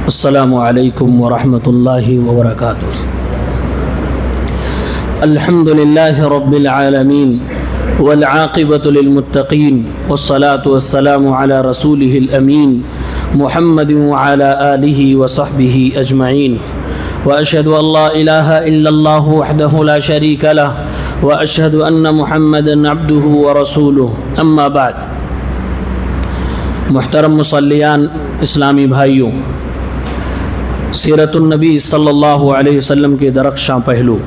السلام علیکم ورحمۃ اللہ وبرکاتہ۔ الحمد للہ رب العالمین والعاقبۃ للمتقین والصلاة والسلام علی رسولہ الامین محمد وعلی آلہ وصحبہ اجمعین، واشہد ان لا الہ الا اللہ وحدہ لا شریک لہ، واشہد ان محمدا عبدہ ورسولہ، اما بعد۔ محترم مصلیان اسلامی بھائیوں، سیرت النبی صلی اللہ علیہ وسلم کے درخشاں پہلو،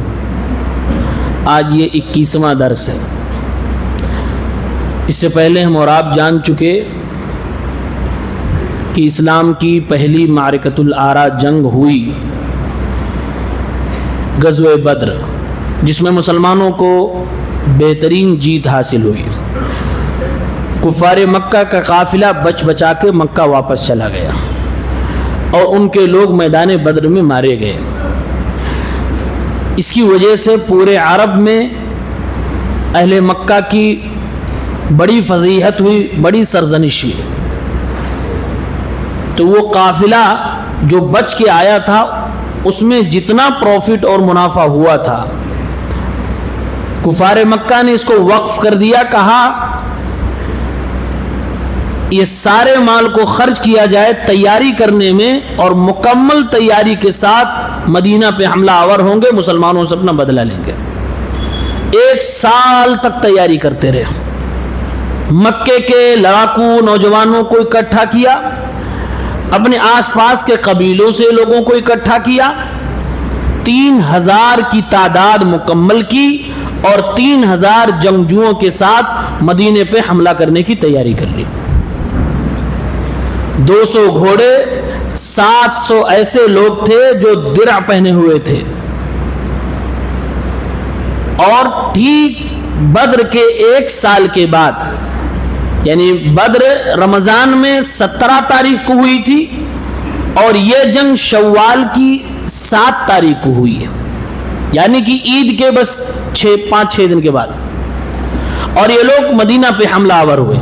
آج یہ 21واں درس ہے۔ اس سے پہلے ہم اور آپ جان چکے کہ اسلام کی پہلی معرکۃ الآراء جنگ ہوئی غزوہ بدر، جس میں مسلمانوں کو بہترین جیت حاصل ہوئی۔ کفار مکہ کا قافلہ بچ بچا کے مکہ واپس چلا گیا اور ان کے لوگ میدان بدر میں مارے گئے۔ اس کی وجہ سے پورے عرب میں اہل مکہ کی بڑی فضیحت ہوئی، بڑی سرزنش ہوئی۔ تو وہ قافلہ جو بچ کے آیا تھا، اس میں جتنا پروفٹ اور منافع ہوا تھا، کفار مکہ نے اس کو وقف کر دیا، کہا یہ سارے مال کو خرچ کیا جائے تیاری کرنے میں، اور مکمل تیاری کے ساتھ مدینہ پہ حملہ آور ہوں گے، مسلمانوں سے اپنا بدلہ لیں گے۔ 1 سال تک تیاری کرتے رہے۔ مکے کے لڑاکو نوجوانوں کو اکٹھا کیا، اپنے آس پاس کے قبیلوں سے لوگوں کو اکٹھا کیا، 3000 کی تعداد مکمل کی، اور 3000 جنگجوؤں کے ساتھ مدینے پہ حملہ کرنے کی تیاری کر لی۔ 200 گھوڑے، 700 ایسے لوگ تھے جو درع پہنے ہوئے تھے، اور ٹھیک بدر کے 1 سال کے بعد، یعنی بدر رمضان میں 17 تاریخ کو ہوئی تھی، اور یہ جنگ شوال کی 7 تاریخ کو ہوئی ہے، یعنی کہ عید کے بس 5-6 دن کے بعد، اور یہ لوگ مدینہ پہ حملہ آور ہوئے،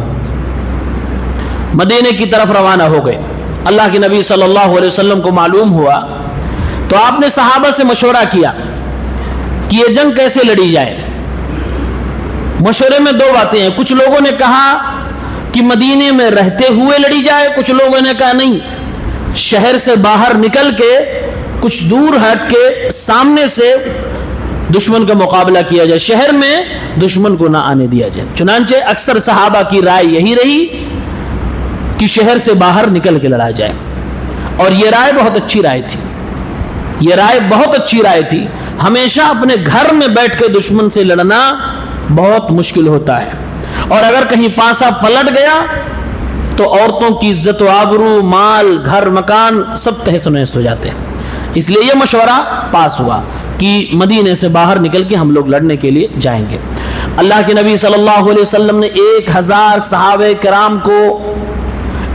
مدینے کی طرف روانہ ہو گئے۔ اللہ کے نبی صلی اللہ علیہ وسلم کو معلوم ہوا تو آپ نے صحابہ سے مشورہ کیا کہ یہ جنگ کیسے لڑی جائے۔ مشورے میں 2 باتیں ہیں۔ کچھ لوگوں نے کہا کہ مدینے میں رہتے ہوئے لڑی جائے، کچھ لوگوں نے کہا نہیں، شہر سے باہر نکل کے کچھ دور ہٹ کے سامنے سے دشمن کا مقابلہ کیا جائے، شہر میں دشمن کو نہ آنے دیا جائے۔ چنانچہ اکثر صحابہ کی رائے یہی رہی کہ شہر سے باہر نکل کے لڑا جائے، اور یہ رائے بہت اچھی رائے تھی۔ یہ رائے بہت اچھی رائے تھی۔ ہمیشہ اپنے گھر میں بیٹھ کے دشمن سے لڑنا بہت مشکل ہوتا ہے، اور اگر کہیں پاسا پلٹ گیا تو عورتوں کی عزت و آبرو، مال، گھر، مکان سب تہس و نہس ہو جاتے ہیں۔ اس لیے یہ مشورہ پاس ہوا کہ مدینے سے باہر نکل کے ہم لوگ لڑنے کے لیے جائیں گے۔ اللہ کے نبی صلی اللہ علیہ وسلم نے 1000 صحابہ کرام کو،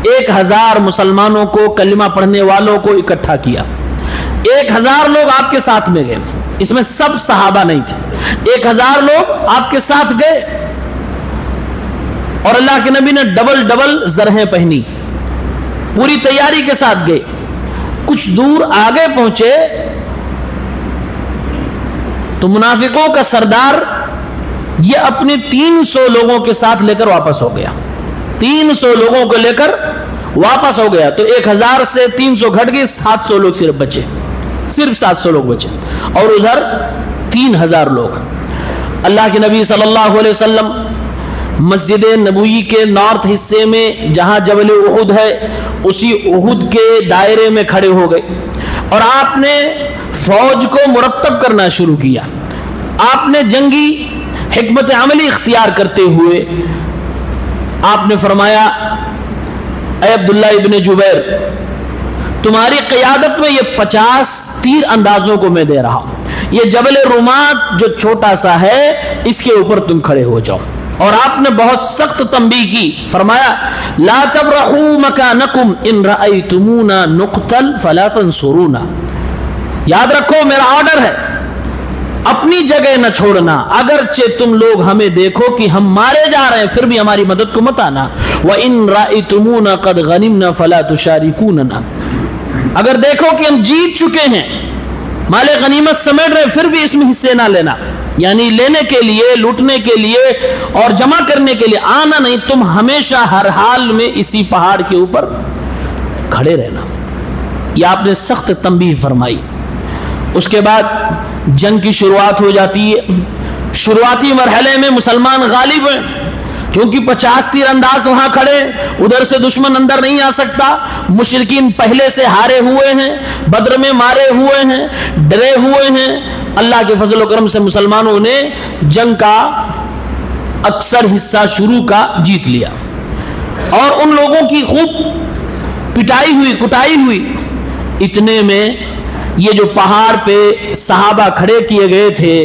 1000 مسلمانوں کو، کلمہ پڑھنے والوں کو اکٹھا کیا۔ 1000 لوگ آپ کے ساتھ میں گئے، اس میں سب صحابہ نہیں تھے، 1000 لوگ آپ کے ساتھ گئے، اور اللہ کے نبی نے ڈبل زرہیں پہنی، پوری تیاری کے ساتھ گئے۔ کچھ دور آگے پہنچے تو منافقوں کا سردار یہ اپنے 300 لوگوں کے ساتھ لے کر واپس ہو گیا، 300 لوگوں کو لے کر واپس ہو گیا۔ تو 1000 سے 300 گھٹ گئے، 700 لوگ صرف بچے، صرف 700 لوگ بچے، اور ادھر 3000 لوگ۔ اللہ کے نبی صلی اللہ علیہ وسلم مسجد نبوی کے نارتھ حصے میں جہاں جبل احد ہے، اسی احد کے دائرے میں کھڑے ہو گئے، اور آپ نے فوج کو مرتب کرنا شروع کیا۔ آپ نے جنگی حکمت عملی اختیار کرتے ہوئے آپ نے فرمایا، اے عبداللہ ابن جبیر، تمہاری قیادت میں یہ 50 تیر اندازوں کو میں دے رہا ہوں، یہ جبل رومات جو چھوٹا سا ہے، اس کے اوپر تم کھڑے ہو جاؤ۔ اور آپ نے بہت سخت تنبیہ کی، فرمایا لا تبرحوا مکانکم ان رأیتمونا نقتل فلا تنصرونا، یاد رکھو میرا آرڈر ہے، اپنی جگہ نہ چھوڑنا، اگرچہ تم لوگ ہمیں دیکھو کہ ہم مارے جا رہے ہیں پھر بھی ہماری مدد کو مت آنا۔ وَإِن رَأَيْتُمُونَا قَدْ غَنِمْنَا فَلَا تُشَارِكُونَنَا، اگر دیکھو کہ ہم جیت چکے ہیں، مال غنیمت سمیٹ رہے، پھر بھی اس میں حصے نہ لینا، یعنی لینے کے لیے، لوٹنے کے لیے اور جمع کرنے کے لیے آنا نہیں، تم ہمیشہ ہر حال میں اسی پہاڑ کے اوپر کھڑے رہنا۔ یہ آپ نے سخت تنبیہ فرمائی۔ اس کے بعد جنگ کی شروعات ہو جاتی ہے۔ شروعاتی مرحلے میں مسلمان غالب ہیں، کیونکہ 50 تیر انداز وہاں کھڑے، ادھر سے دشمن اندر نہیں آ سکتا، مشرکین پہلے سے ہارے ہوئے ہیں، بدر میں مارے ہوئے ہیں، ڈرے ہوئے ہیں۔ اللہ کے فضل و کرم سے مسلمانوں نے جنگ کا اکثر حصہ شروع کا جیت لیا، اور ان لوگوں کی خوب پٹائی ہوئی، کٹائی ہوئی۔ اتنے میں یہ جو پہاڑ پہ صحابہ کھڑے کیے گئے تھے،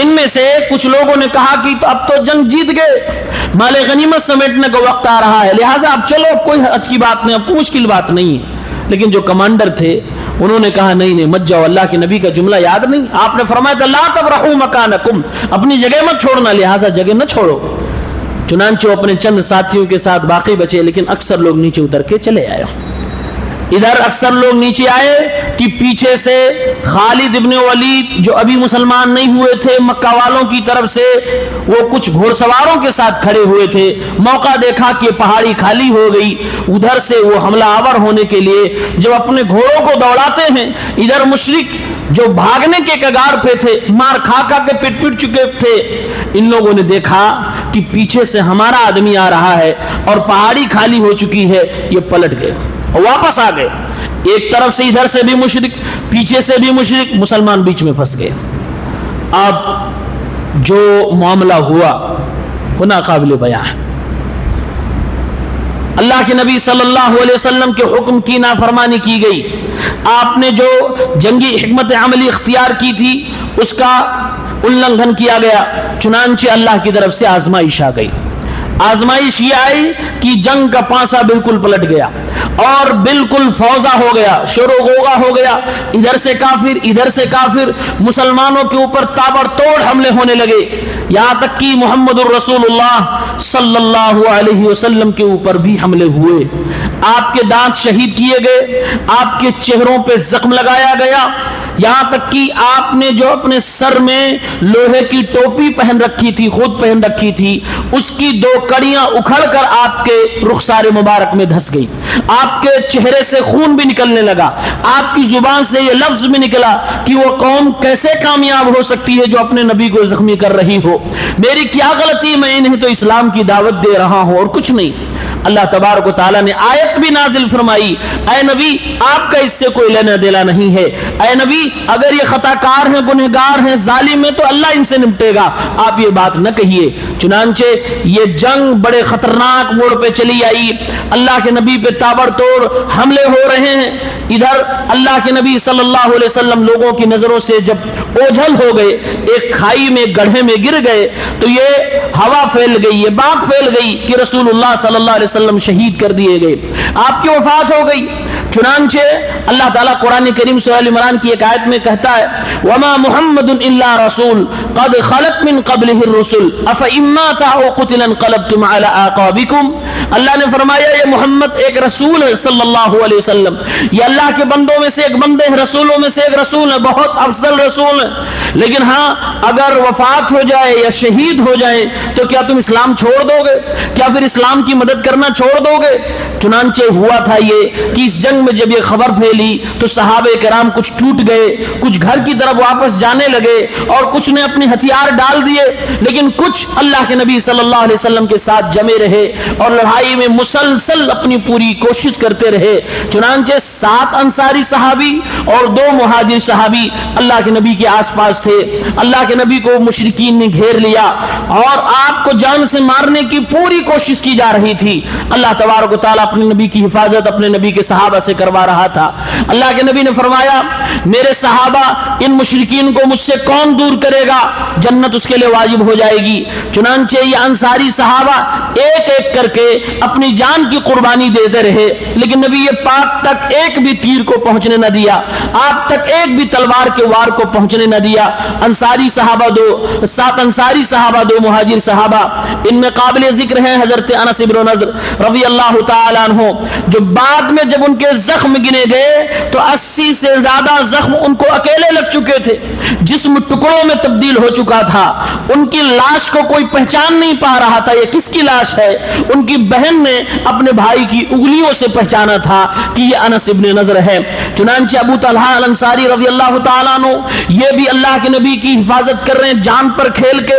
ان میں سے کچھ لوگوں نے کہا کہ اب تو جنگ جیت گئے، مال غنیمت سمیٹنے کا وقت آ رہا ہے، لہٰذا اب چلو، کوئی حرج کی بات نہیں، اب کوئی مشکل بات نہیں ہے۔ لیکن جو کمانڈر تھے انہوں نے کہا نہیں مت جاؤ، اللہ کے نبی کا جملہ یاد نہیں؟ آپ نے فرمایا تھا لا تبرحوا مکانکم، اپنی جگہ مت چھوڑنا، لہٰذا جگہ نہ چھوڑو۔ چنانچہ اپنے چند ساتھیوں کے ساتھ باقی بچے، لیکن اکثر لوگ نیچے اتر کے چلے آئے۔ ادھر اکثر لوگ نیچے آئے کہ پیچھے سے خالد ابن ولید جو ابھی مسلمان نہیں ہوئے تھے، مکہ والوں کی طرف سے وہ کچھ گھوڑ سواروں کے ساتھ کھڑے ہوئے تھے، موقع دیکھا کہ پہاڑی خالی ہو گئی، ادھر سے وہ حملہ آور ہونے کے لیے جب اپنے گھوڑوں کو دوڑاتے ہیں، ادھر مشرک جو بھاگنے کے کگار پہ تھے، مار کھا کھا کے پٹ چکے تھے، ان لوگوں نے دیکھا کہ پیچھے سے ہمارا آدمی آ رہا ہے اور پہاڑی خالی ہو چکی ہے، یہ پلٹ گئے اور واپس آ گئے۔ ایک طرف سے ادھر سے بھی مشرک، پیچھے سے بھی مشرک، مسلمان بیچ میں پھنس گئے۔ اب جو معاملہ ہوا وہ ناقابل بیان ہے۔ اللہ کے نبی صلی اللہ علیہ وسلم کے حکم کی نافرمانی کی گئی، آپ نے جو جنگی حکمت عملی اختیار کی تھی اس کا النگھن کیا گیا، چنانچہ اللہ کی طرف سے آزمائش آ گئی۔ آزمائش یہ آئی کہ جنگ کا پانسا بالکل پلٹ گیا اور بالکل فوضا ہو گیا، شور و غوغا ہو گیا، ادھر سے کافر ادھر سے کافر، مسلمانوں کے اوپر تابڑ توڑ حملے ہونے لگے، یہاں تک کہ محمد الرسول اللہ صلی اللہ علیہ وسلم کے اوپر بھی حملے ہوئے۔ آپ کے دانت شہید کیے گئے، آپ کے چہروں پہ زخم لگایا گیا، یہاں تک کہ آپ نے جو اپنے سر میں لوہے کی ٹوپی پہن رکھی تھی، خود پہن رکھی تھی، اس کی 2 کڑیاں اکھڑ کر آپ کے رخسار مبارک میں دھس گئی، آپ کے چہرے سے خون بھی نکلنے لگا، آپ کی زبان سے یہ لفظ بھی نکلا کہ وہ قوم کیسے کامیاب ہو سکتی ہے جو اپنے نبی کو زخمی کر رہی ہو، میری کیا غلطی، میں انہیں تو اسلام کی دعوت دے رہا ہوں اور کچھ نہیں۔ اللہ تبارک و تعالیٰ نے آیت بھی نازل فرمائی، اے نبی آپ کا اس سے کوئی لینا دینا نہیں ہے، اے نبی اگر یہ خطا کار ہیں، گنہگار ہیں، ظالم ہیں تو اللہ ان سے نمٹے گا، آپ یہ بات نہ کہیے۔ چنانچہ یہ جنگ بڑے خطرناک موڑ پہ چلی آئی، اللہ کے نبی پہ تابڑ توڑ حملے ہو رہے ہیں، ادھر اللہ کے نبی صلی اللہ علیہ وسلم لوگوں کی نظروں سے جب اوجھل ہو گئے، ایک کھائی میں گڑھے میں گر گئے، تو یہ ہوا پھیل گئی، یہ بات پھیل گئی کہ رسول اللہ صلی اللہ علیہ وسلم شہید کر دیے گئے، آپ کی وفات ہو گئی۔ چنانچہ اللہ تعالیٰ قرآن کریم سورہ ال عمران کی ایک آیت میں کہتا ہے وَمَا مُحَمَّدٌ إِلَّا رَسُولٌ قَدْ خَلَتْ مِن قَبْلِهِ الرُّسُلُ أَفَإِن مَّاتَ أَوْ قُتِلَ انقلبتم عَلَىٰ أَعْقَابِكُمْ۔ اللہ نے فرمایا یہ محمد ایک رسول ہے صلی اللہ علیہ وسلم، یہ اللہ کے بندوں میں سے ایک بندے ہیں، رسولوں میں سے ایک رسول ہے، بہت افضل رسول ہے، لیکن ہاں اگر وفات ہو جائے یا شہید ہو جائے تو کیا تم اسلام چھوڑ دو گے؟ کیا پھر اسلام کی مدد کرنا چھوڑ دو گے؟ چنانچہ ہوا تھا یہ کہ اس جنگ میں جب یہ خبر پھیلی تو صحابہ کرام کچھ ٹوٹ گئے، کچھ گھر کی طرف واپس جانے لگے اور کچھ نے اپنے ہتھیار ڈال دیے، لیکن کچھ اللہ کے نبی صلی اللہ علیہ وسلم کے ساتھ جمے رہے اور لڑائی میں مسلسل اپنی پوری کوشش کرتے رہے۔ چنانچہ 7 انصاری صحابی اور 2 مہاجر صحابی اللہ کے نبی کے آس پاس تھے، اللہ کے نبی کو مشرکین نے گھیر لیا اور آپ کو جان سے مارنے کی پوری کوشش کی جا رہی تھی۔ اللہ تبارک و تعالیٰ اپنے نبی کی حفاظت اپنے نبی کے صحابہ سے کروا رہا تھا۔ اللہ کے نبی نے فرمایا میرے صحابہ ان مشرکین کو مجھ سے کون دور کرے گا، جنت اس کے لیے واجب ہو جائے گی۔ چنانچہ یہ انصاری صحابہ ایک ایک کر کے اپنی جان کی قربانی دیتے رہے، لیکن نبی پاک تک ایک بھی تیر کو پہنچنے نہ دیا، آپ تک ایک بھی تلوار کے وار کو پہنچنے نہ دیا۔ انصاری صحابہ 7 انصاری صحابہ 2 مہاجر صحابہ، ان میں قابل ذکر ہیں حضرت انس بن نضر رضی اللہ تعالی عنہ، جو بعد میں جب ان کے زخم گنے گئے تو 80 سے زیادہ زخم ان کو اکیلے لگ چکے تھے، جسم ٹکڑوں میں تبدیل ہو چکا تھا، ان کی لاش کو کوئی پہچان نہیں پا رہا تھا یہ کس کی لاش ہے۔ ان کی بہن نے اپنے بھائی کی انگلیوں سے پہچانا تھا کہ یہ انس بن نضر ہے۔ چنانچہ ابو طلحہ الانصاری رضی اللہ تعالیٰ عنہ یہ بھی اللہ کے نبی کی حفاظت کر رہے ہیں، جان پر کھیل کے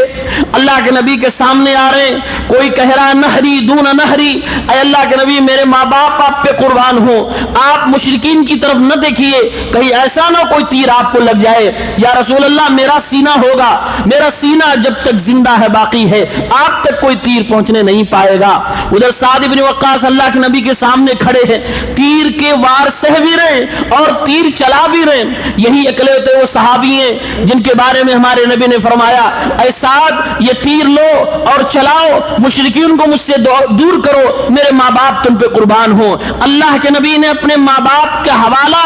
اللہ کے نبی کے سامنے آ رہے ہیں۔ کوئی کہہ رہا ہے نہری دون نہری، اے اللہ کے نبی میرے ماں باپ آپ پہ قربان ہو، آپ مشرکین کی طرف نہ دیکھیے، کہیں ایسا نہ کوئی تیر آپ کو لگ جائے۔ یا رسول اللہ میرا سینہ ہوگا، میرا سینہ جب تک زندہ ہے باقی ہے، آپ تک کوئی تیر پہنچنے نہیں پائے گا۔ ادھر سعد بن وقاص اللہ کے نبی کے سامنے کھڑے ہیں، تیر کے وار سہ بھی رہے اور تیر چلا بھی رہے۔ یہی اکلوتے وہ صحابی ہیں جن کے بارے میں ہمارے نبی نے فرمایا اے سعد یہ تیر لو اور چلاؤ، مشرکین کو مجھ سے دور کرو، میرے ماں باپ تم پہ قربان ہو۔ اللہ کے نبی نے اپنے ماں باپ کا حوالہ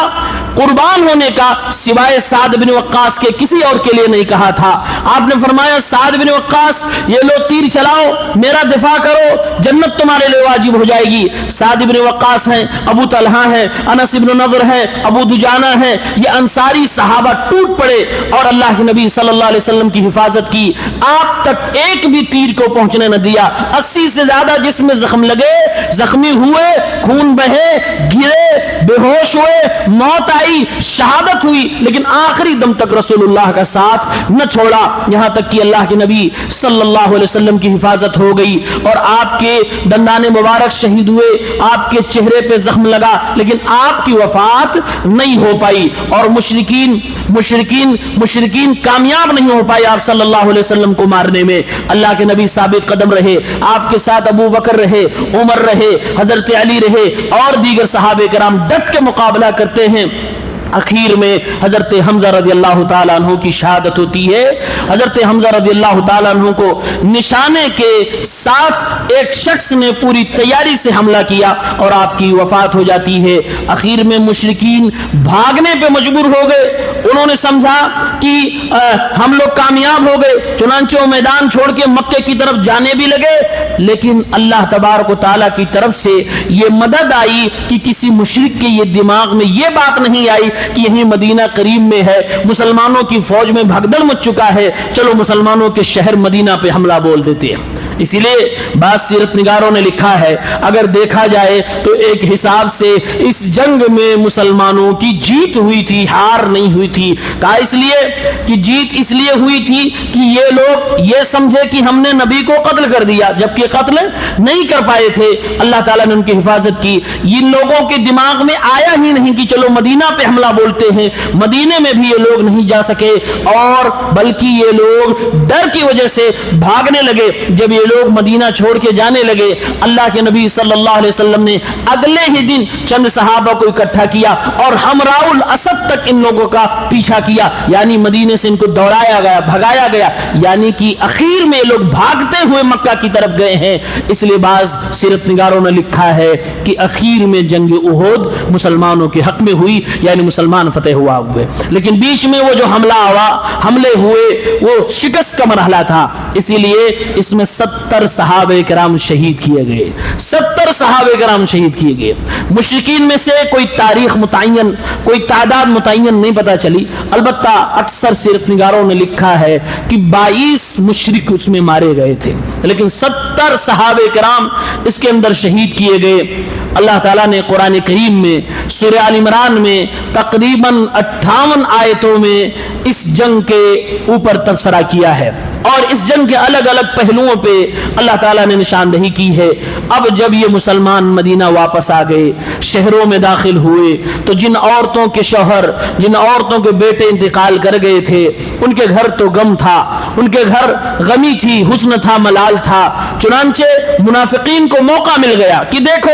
قربان ہونے کا سوائے سعد بن وقاص کے کسی اور کے لیے نہیں کہا تھا۔ آپ نے فرمایا سعد بن وقاص یہ لو تیر چلاؤ، میرا دفاع کرو، جنت تمہارے لیے واجب ہو جائے گی۔ سعد بن وقاص ہیں، ابو طلحہ ہیں، انس بن نضر ہیں، ابو دجانہ ہیں، یہ انصاری صحابہ ٹوٹ پڑے اور اللہ کے نبی صلی اللہ علیہ وسلم کی حفاظت کی، آپ تک ایک بھی تیر کو پہنچنے نہ دیا۔ 80 سے زیادہ جسم میں زخم لگے، زخمی ہوئے، خون بہے، گرے، بے ہوش ہوئے، موت آئی، شہادت ہوئی، لیکن آخری دم تک رسول اللہ کا ساتھ نہ چھوڑا، یہاں تک کہ اللہ کے نبی صلی اللہ علیہ وسلم کی حفاظت ہو گئی اور آپ کے دندان مبارک شہید ہوئے، آپ کے چہرے پہ زخم لگا، لیکن آپ کی وفات نہیں ہو پائی اور مشرکین کامیاب نہیں ہو پائے آپ صلی اللہ علیہ وسلم کو مارنے میں۔ اللہ کے نبی ثابت قدم رہے، آپ کے ساتھ ابو بکر رہے، عمر رہے، حضرت علی رہے اور دیگر صحابہ کرام ڈٹ کے مقابلہ کرتے ہیں۔ اخیر میں حضرت حمزہ رضی اللہ تعالیٰ عنہ کی شہادت ہوتی ہے۔ حضرت حمزہ رضی اللہ تعالیٰ عنہ کو نشانے کے ساتھ ایک شخص نے پوری تیاری سے حملہ کیا اور آپ کی وفات ہو جاتی ہے۔ اخیر میں مشرکین بھاگنے پہ مجبور ہو گئے، انہوں نے سمجھا کہ ہم لوگ کامیاب ہو گئے، چنانچہ وہ میدان چھوڑ کے مکے کی طرف جانے بھی لگے، لیکن اللہ تبارک و تعالیٰ کی طرف سے یہ مدد آئی کہ کسی مشرک کے یہ دماغ میں یہ بات نہیں آئی کہ یہی مدینہ قریب میں ہے، مسلمانوں کی فوج میں بھگدڑ مچ چکا ہے، چلو مسلمانوں کے شہر مدینہ پہ حملہ بول دیتے ہیں۔ اسی لیے بعض سیرت نگاروں نے لکھا ہے اگر دیکھا جائے تو ایک حساب سے اس جنگ میں مسلمانوں کی جیت ہوئی تھی، ہار نہیں ہوئی تھی۔ کہا اس لیے کہ جیت اس لیے ہوئی تھی کہ یہ لوگ یہ سمجھے کہ ہم نے نبی کو قتل کر دیا، جبکہ قتل نہیں کر پائے تھے، اللہ تعالیٰ نے ان کی حفاظت کی۔ ان لوگوں کے دماغ میں آیا ہی نہیں کہ چلو مدینہ پہ حملہ بولتے ہیں، مدینے میں بھی یہ لوگ نہیں جا سکے اور بلکہ یہ لوگ ڈر کی وجہ سے بھاگنے لگے۔ جب یہ لوگ مدینہ چھوڑ کے جانے لگے، اللہ کے نبی صلی اللہ علیہ وسلم نے اگلے ہی دن چند صحابہ کو اکٹھا کیا اور ہمراہ الاسد تک ان لوگوں کا پیچھا کیا، یعنی مدینے سے ان کو دوڑایا گیا، بھگایا گیا، یعنی کہ اخیر میں لوگ بھاگتے ہوئے مکہ کی طرف گئے ہیں۔ اس لیے بعض سیرت نگاروں نے لکھا ہے کہ اخیر میں جنگ احد مسلمانوں کے حق میں ہوئی، یعنی مسلمان فتح ہوا ہوئے، لیکن بیچ میں وہ جو حملے ہوئے وہ شکست کا مرحلہ تھا، اسی لیے اس میں 70 صحابہ کرام شہید کیے گئے، 70 صحابہ کرام شہید کیے گئے۔ مشرکین میں سے کوئی تاریخ متعین، کوئی تعداد متعین نہیں پتا چلی، البتہ اکثر سیرت نگاروں نے لکھا ہے کہ 22 مشرک اس میں مارے گئے تھے، لیکن 70 صحابہ کرام اس کے اندر شہید کیے گئے۔ اللہ تعالیٰ نے قرآن کریم میں سورہ آل عمران میں تقریباً 58 آیتوں میں اس جنگ کے اوپر تبصرہ کیا ہے اور اس جنگ کے الگ الگ پہلوؤں پہ اللہ تعالیٰ نے نشاندہی کی ہے۔ اب جب یہ مسلمان مدینہ واپس آ گئے، شہروں میں داخل ہوئے، تو جن عورتوں کے شوہر، جن عورتوں کے بیٹے انتقال کر گئے تھے، ان کے گھر تو غم تھا، ان کے گھر غمی تھی، حزن تھا، ملال تھا۔ چنانچہ منافقین کو موقع مل گیا کہ دیکھو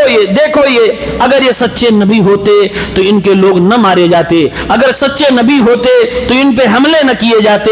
یہ اگر یہ سچے نبی ہوتے تو ان کے لوگ نہ مارے جاتے، اگر سچے نبی ہوتے تو ان پہ حملے نہ کیے جاتے۔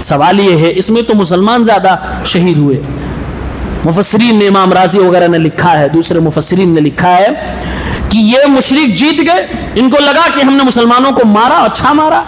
سوال یہ ہے اس میں تو مسلمان زیادہ شہید ہوئے. مفسرین نے، امام راضی وغیرہ نے لکھا ہے، دوسرے مفسرین نے لکھا ہے کہ یہ مشرک جیت گئے، ان کو لگا کہ ہم نے مسلمانوں کو مارا، اچھا مارا،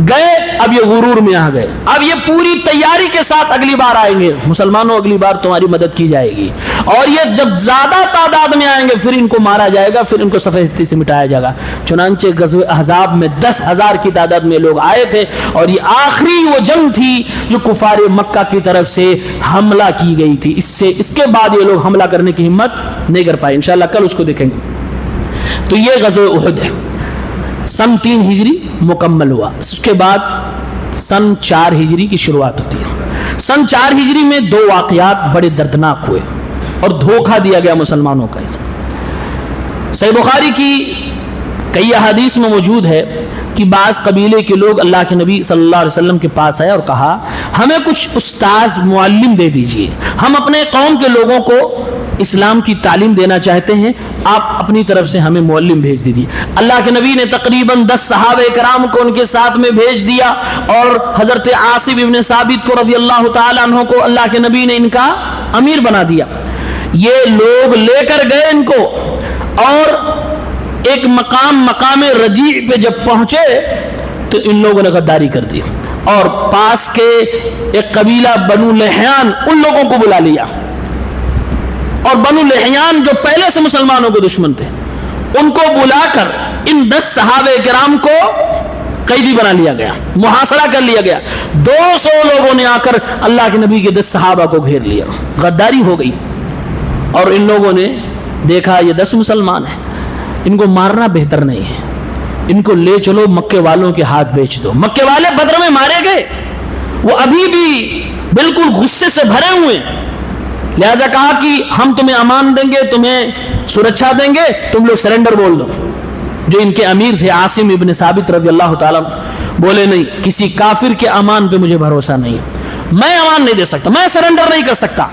گئے، اب یہ غرور میں آ گئے، اب یہ پوری تیاری کے ساتھ اگلی بار آئیں گے، مسلمانوں اگلی بار تمہاری مدد کی جائے گی، اور یہ جب زیادہ تعداد میں آئیں گے پھر ان کو مارا جائے گا، پھر ان کو صفحہ ہستی سے مٹایا جائے گا. چنانچہ غزوہ احزاب میں 10,000 کی تعداد میں لوگ آئے تھے، اور یہ آخری وہ جنگ تھی جو کفار مکہ کی طرف سے حملہ کی گئی تھی. اس کے بعد یہ لوگ حملہ کرنے کی ہمت نہیں کر پائے. انشاءاللہ کل اس کو دیکھیں گے. تو یہ غزوہ احد ہے. سن 3 ہجری مکمل ہوا. اس کے بعد سن 4 ہجری کی شروعات ہوتی ہے. سن 4 ہجری میں 2 واقعات بڑے دردناک ہوئے اور دھوکہ دیا گیا مسلمانوں کا. صحیح بخاری کی کئی احادیث میں موجود ہے کہ بعض قبیلے کے لوگ اللہ کے نبی صلی اللہ علیہ وسلم کے پاس آئے اور کہا ہمیں کچھ استاذ معلم دے دیجئے، ہم اپنے قوم کے لوگوں کو اسلام کی تعلیم دینا چاہتے ہیں، آپ اپنی طرف سے ہمیں معلم بھیج دیجیے. اللہ کے نبی نے تقریباً 10 صحابہ کرام کو ان کے ساتھ میں بھیج دیا، اور حضرت عاصم ابن ثابت کو رضی اللہ تعالیٰ عنہ کو اللہ کے نبی نے ان کا امیر بنا دیا. یہ لوگ لے کر گئے ان کو، اور ایک مقام رجیع پہ جب پہنچے تو ان لوگوں نے غداری کر دی، اور پاس کے ایک قبیلہ بنو لحیان ان لوگوں کو بلا لیا، اور بنو لحیان جو پہلے سے مسلمانوں کے دشمن تھے ان کو بلا کر ان 10 صحابہ کرام کو قیدی بنا لیا گیا، محاصرہ کر لیا گیا. 200 لوگوں نے آ کر اللہ کے نبی کے 10 صحابہ کو گھیر لیا. غداری ہو گئی، اور ان لوگوں نے دیکھا یہ 10 مسلمان ہیں، ان کو مارنا بہتر نہیں ہے، ان کو لے چلو مکے والوں کے ہاتھ بیچ دو. مکے والے بدر میں مارے گئے، وہ ابھی بھی بالکل غصے سے بھرے ہوئے، لہذا کہا کہ ہم تمہیں امان دیں گے، تمہیں سرکشا دیں گے، تم لوگ سرنڈر بول دو. جو ان کے امیر تھے عاصم ابن ثابت رضی اللہ تعالیٰ بولے نہیں، کسی کافر کے امان پہ مجھے بھروسہ نہیں، میں امان نہیں دے سکتا، میں سرنڈر نہیں کر سکتا.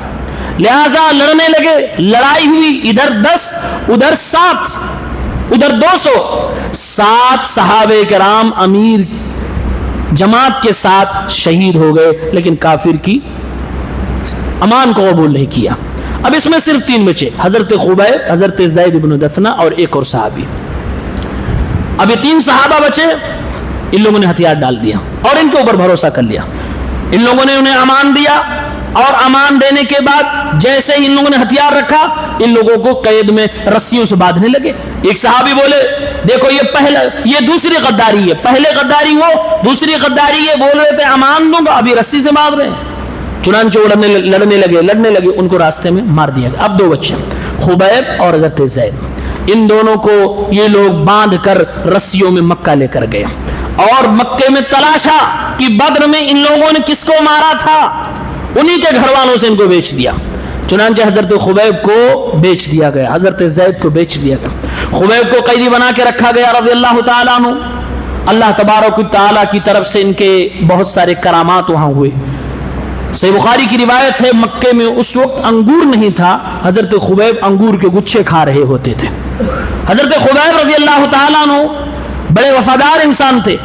لہذا لڑنے لگے، لڑائی ہوئی، ادھر 10 ادھر 7 ادھر 200. 7 صحابہ کرام امیر جماعت کے ساتھ شہید ہو گئے، لیکن کافر کی امان کو قبول نہیں کیا. اب اس میں صرف 3 بچے، حضرت خبیب، حضرت زید بن دفنہ اور ایک اور صحابی. اب یہ 3 صحابہ بچے، ان لوگوں نے ہتھیار ڈال دیا اور ان کے اوپر بھروسہ کر لیا. ان لوگوں نے انہیں امان دیا، اور امان دینے کے بعد جیسے ہی ان لوگوں نے ہتھیار رکھا ان لوگوں کو قید میں رسیوں سے باندھنے لگے. ایک صحابی بولے دیکھو یہ دوسری غداری ہے، پہلے غداری ہو، دوسری غداری ہے، بول رہے تھے امان دوں گا، ابھی رسی سے باندھ رہے ہیں. چنانچہ لڑنے لگے، ان کو راستے میں مار دیا گیا. اب 2 بچے، خبیب اور حضرت زید، ان دونوں کو یہ لوگ باندھ کر رسیوں میں مکہ لے کر گئے، اور مکے میں تلاشا کہ بدر میں ان لوگوں نے کس کو مارا تھا، انہی کے گھر والوں سے ان کو بیچ دیا. چنانچہ حضرت خبیب کو بیچ دیا گیا، حضرت زید کو بیچ دیا گیا. خبیب کو قیدی بنا کے رکھا گیا رضی اللہ تعالیٰ عنہ. اللہ تبارک و تعالیٰ کی طرف سے ان کے بہت سارے کرامات وہاں ہوئے. صحیح بخاری کی روایت ہے مکے میں اس وقت انگور نہیں تھا، حضرت خبیب انگور کے گچھے کھا رہے ہوتے تھے. حضرت خبیب رضی اللہ تعالیٰ عنہ بڑے وفادار انسان تھے.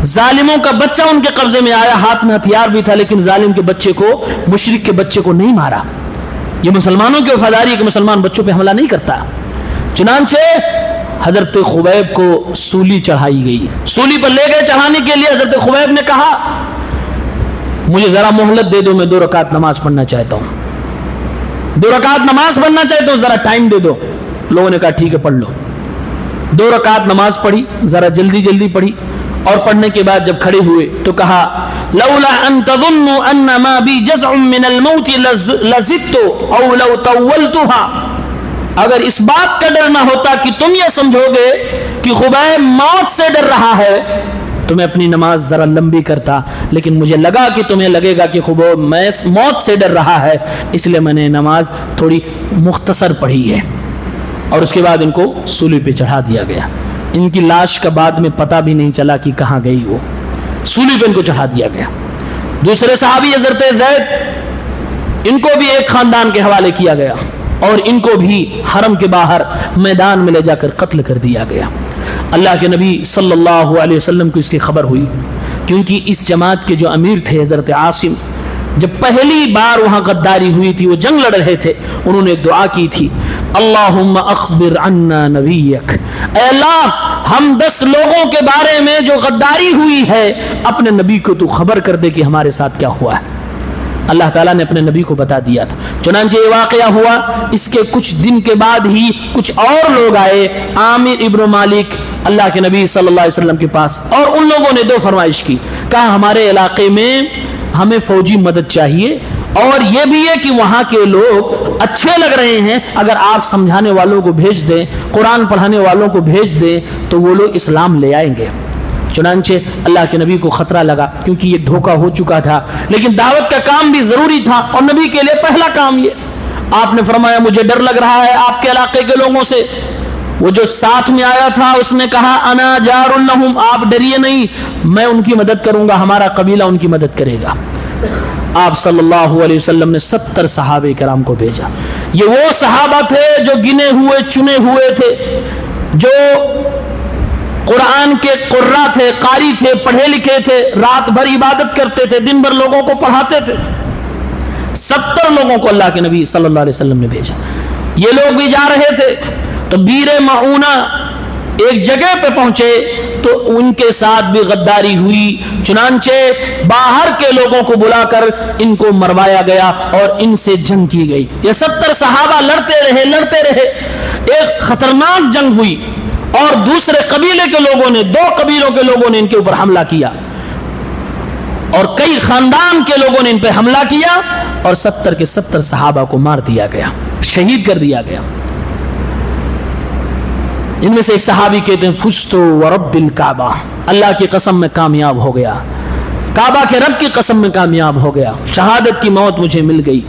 ظالموں کا بچہ ان کے قبضے میں آیا، ہاتھ میں ہتھیار بھی تھا، لیکن ظالم کے بچے کو، مشرک کے بچے کو نہیں مارا. یہ مسلمانوں کی وفاداری ہے کہ مسلمان بچوں پہ حملہ نہیں کرتا. چنانچہ حضرت خبیب کو سولی چڑھائی گئی، سولی پر لے گئے چڑھانے کے لیے. حضرت خبیب نے کہا مجھے ذرا مہلت دے دو، میں 2 رکعت نماز پڑھنا چاہتا ہوں، 2 رکعت نماز پڑھنا چاہتا ہوں، ذرا ٹائم دے دو. لوگوں نے کہا ٹھیک ہے پڑھ لو. 2 رکعت نماز پڑھی، ذرا جلدی پڑھی، اور پڑھنے کے بعد جب کھڑے ہوئے تو کہا لولا ان تظنوا ان ما بی جزع من الموت لزدت او لو طولتها. اگر اس بات کا ڈر نہ ہوتا کہ تم یہ سمجھو گے کہ خبیب موت سے ڈر رہا ہے تو میں اپنی نماز ذرا لمبی کرتا، لیکن مجھے لگا کہ تمہیں لگے گا کہ خبیب موت سے ڈر رہا ہے، اس لیے میں نے نماز تھوڑی مختصر پڑھی ہے. اور اس کے بعد ان کو سولی پہ چڑھا دیا گیا. ان کی لاش کا بعد میں پتہ بھی نہیں چلا کہ کہاں گئی، وہ سولی پہ ان کو چڑھا دیا گیا. دوسرے صحابی حضرت زید، ان کو بھی ایک خاندان کے حوالے کیا گیا، اور ان کو بھی حرم کے باہر میدان میں لے جا کر قتل کر دیا گیا. اللہ کے نبی صلی اللہ علیہ وسلم کو اس کی خبر ہوئی کیونکہ اس جماعت کے جو امیر تھے حضرت عاصم، جب پہلی بار وہاں غداری ہوئی تھی، وہ جنگ لڑ رہے تھے، انہوں نے ایک دعا کی تھی، اللہم اخبر عنا نبیک، اے اللہ ہم 10 لوگوں کے بارے میں جو غداری ہوئی ہے اپنے نبی کو تو خبر کر دے کہ ہمارے ساتھ کیا ہوا ہے۔ اللہ تعالیٰ نے اپنے نبی کو بتا دیا تھا۔ چنانچہ یہ واقعہ ہوا، اس کے کچھ دن کے بعد ہی کچھ اور لوگ آئے، عامر ابن مالک، اللہ کے نبی صلی اللہ علیہ وسلم کے پاس، اور ان لوگوں نے 2 فرمائش کی، کہا ہمارے علاقے میں ہمیں فوجی مدد چاہیے، اور یہ بھی ہے کہ وہاں کے لوگ اچھے لگ رہے ہیں، اگر آپ سمجھانے والوں کو بھیج دیں، قرآن پڑھانے والوں کو بھیج دیں تو وہ لوگ اسلام لے آئیں گے۔ چنانچہ اللہ کے نبی کو خطرہ لگا، کیونکہ یہ دھوکہ ہو چکا تھا، لیکن دعوت کا کام بھی ضروری تھا، اور نبی کے لیے پہلا کام یہ۔ آپ نے فرمایا مجھے ڈر لگ رہا ہے آپ کے علاقے کے لوگوں سے۔ وہ جو ساتھ میں آیا تھا اس نے کہا انا جار لہم، آپ ڈریے نہیں، میں ان کی مدد کروں گا، ہمارا قبیلہ ان کی مدد کرے گا۔ آپ صلی اللہ علیہ وسلم نے 70 صحابہ کرام کو بھیجا۔ یہ وہ صحابہ تھے جو گنے ہوئے چنے ہوئے تھے، جو قرآن کے قرہ تھے، قاری تھے، پڑھے لکھے تھے، رات بھر عبادت کرتے تھے، دن بھر لوگوں کو پڑھاتے تھے۔ 70 لوگوں کو اللہ کے نبی صلی اللہ علیہ وسلم نے بھیجا۔ یہ لوگ بھی جا رہے تھے تو بیر معونہ ایک جگہ پہ پہنچے تو ان کے ساتھ بھی غداری ہوئی، چنانچہ باہر کے لوگوں کو بلا کر ان کو مروایا گیا اور ان سے جنگ کی گئی۔ یہ 70 صحابہ لڑتے رہے، ایک خطرناک جنگ ہوئی، اور دوسرے قبیلے کے لوگوں نے، 2 قبیلوں کے لوگوں نے ان کے اوپر حملہ کیا، اور کئی خاندان کے لوگوں نے ان پہ حملہ کیا، اور 70 کے 70 صحابہ کو مار دیا گیا، شہید کر دیا گیا۔ ان میں سے ایک صحابی کہتے ہیں فزت ورب الکعبہ، اللہ کی قسم میں کامیاب ہو گیا، کعبہ کے رب کی قسم میں کامیاب ہو گیا، شہادت کی موت مجھے مل گئی۔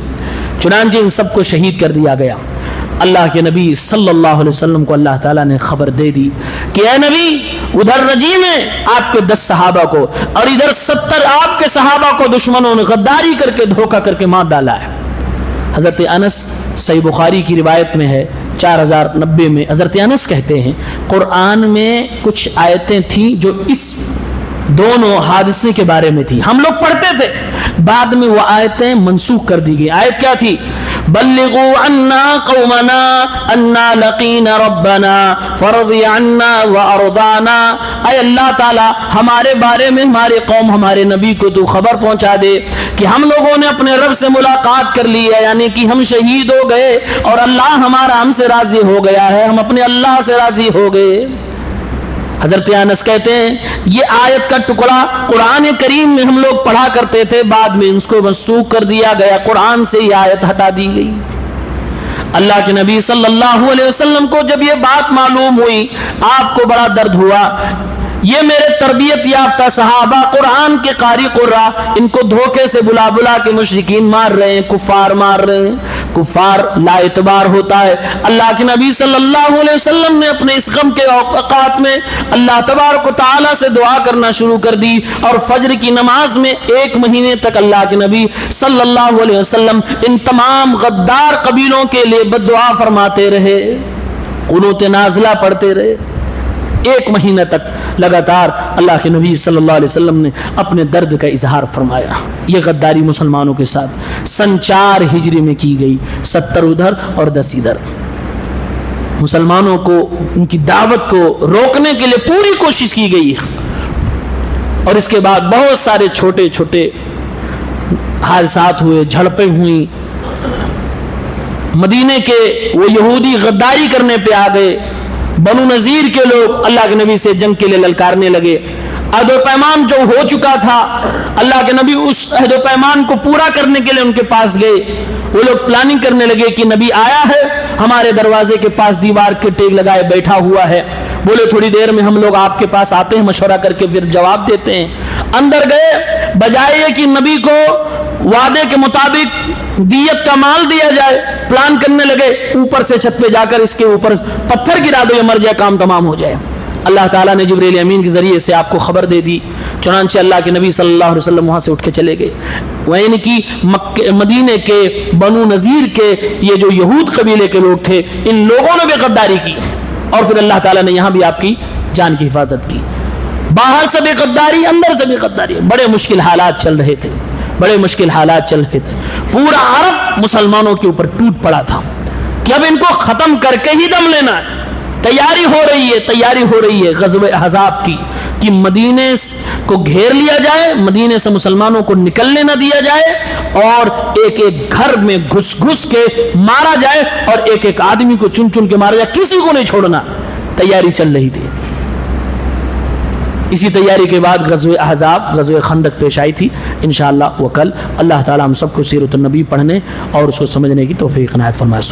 چنانچہ ان سب کو شہید کر دیا گیا۔ اللہ کے نبی صلی اللہ علیہ وسلم کو اللہ تعالیٰ نے خبر دے دی کہ اے نبی، ادھر رجیم ہے آپ کے 10 صحابہ کو، اور ادھر 70 آپ کے صحابہ کو دشمنوں نے غداری کر کے دھوکہ کر کے مار ڈالا ہے۔ حضرت انس، صحیح بخاری کی روایت میں ہے 4090 میں، حضرت انس کہتے ہیں قرآن میں کچھ آیتیں تھیں جو اس دونوں حادثے کے بارے میں تھی، ہم لوگ پڑھتے تھے، بعد میں وہ آیتیں منسوخ کر دی گئی۔ آیت کیا تھی؟ بلغوا عنا قومنا انا لقینا ربنا فرضی عنا وارضانا، اے اللہ تعالی ہمارے بارے میں ہمارے قوم، ہمارے نبی کو تو خبر پہنچا دے کہ ہم لوگوں نے اپنے رب سے ملاقات کر لی ہے، یعنی کہ ہم شہید ہو گئے اور اللہ ہمارا ہم سے راضی ہو گیا ہے، ہم اپنے اللہ سے راضی ہو گئے۔ حضرت انس کہتے ہیں یہ آیت کا ٹکڑا قرآن کریم میں ہم لوگ پڑھا کرتے تھے، بعد میں اس کو منسوخ کر دیا گیا، قرآن سے یہ آیت ہٹا دی گئی۔ اللہ کے نبی صلی اللہ علیہ وسلم کو جب یہ بات معلوم ہوئی، آپ کو بڑا درد ہوا۔ یہ میرے تربیت یافتہ صحابہ، قرآن کے قاری قرہ، ان کو دھوکے سے بلا بلا کے مشرکین مار رہے ہیں، کفار مار رہے ہیں۔ کفار لا اعتبار ہوتا ہے۔ اللہ کے نبی صلی اللہ علیہ وسلم نے اپنے اس غم کے اوقات میں اللہ تبارک و تعالیٰ سے دعا کرنا شروع کر دی، اور فجر کی نماز میں 1 مہینے تک اللہ کے نبی صلی اللہ علیہ وسلم ان تمام غدار قبیلوں کے لیے بد دعا فرماتے رہے، قنوت نازلہ پڑھتے رہے۔ 1 مہینہ تک لگاتار اللہ کے نبی صلی اللہ علیہ وسلم نے اپنے درد کا اظہار فرمایا۔ یہ غداری مسلمانوں کے ساتھ سن 4 ہجری میں کی گئی، 70 ادھر اور 10 ادھر۔ مسلمانوں کو ان کی دعوت کو روکنے کے لیے پوری کوشش کی گئی، اور اس کے بعد بہت سارے چھوٹے چھوٹے حادثات ہوئے، جھڑپیں ہوئیں۔ مدینے کے وہ یہودی غداری کرنے پہ آ گئے، بنو نذیر کے لوگ اللہ کے نبی سے جنگ کے لیے للکارنے لگے۔ عہد و پیمان جو ہو چکا تھا، اللہ کے نبی اس عہد و پیمان کو پورا کرنے کے لیے ان کے پاس گئے۔ وہ لوگ پلاننگ کرنے لگے کہ نبی آیا ہے، ہمارے دروازے کے پاس دیوار کے ٹیک لگائے بیٹھا ہوا ہے، بولے تھوڑی دیر میں ہم لوگ آپ کے پاس آتے ہیں، مشورہ کر کے پھر جواب دیتے ہیں۔ اندر گئے، بجائے یہ کہ نبی کو وعدے کے مطابق دیت کا مال دیا جائے، پلان کرنے لگے اوپر سے چھت پہ جا کر اس کے اوپر پتھر گرا دو، یہ مر جائے، کام تمام ہو جائے۔ اللہ تعالیٰ نے جبریل امین کے ذریعے سے آپ کو خبر دے دی، چنانچہ اللہ کے نبی صلی اللہ علیہ وسلم وہاں سے اٹھ کے چلے گئے۔ وہ یعنی کہ مدینے کے بنو نذیر کے یہ جو یہود قبیلے کے لوگ تھے، ان لوگوں نے بھی غداری کی، اور پھر اللہ تعالیٰ نے یہاں بھی آپ کی جان کی حفاظت کی۔ باہر سے بھی غداری، اندر سے بھی غداری. بڑے مشکل حالات چل رہے تھے، بڑے مشکل حالات چل رہے تھے. پورا عرب مسلمانوں کے اوپر ٹوٹ پڑا تھا کہ اب ان کو ختم کر کے ہی دم لینا ہے. تیاری ہو رہی ہے غزوہ احزاب کی کہ مدینے کو گھیر لیا جائے، مدینے سے مسلمانوں کو نکلنے نہ دیا جائے، اور ایک ایک گھر میں گھس گھس کے مارا جائے، اور ایک ایک آدمی کو چن چن کے مارا جائے، کسی کو نہیں چھوڑنا. تیاری چل رہی تھی. اسی تیاری کے بعد غزوہ احزاب، غزوہ خندق پیش آئی تھی. انشاءاللہ وہ کل. اللہ تعالی ہم سب کو سیرت النبی پڑھنے اور اس کو سمجھنے کی توفیق عنایت فرمائے.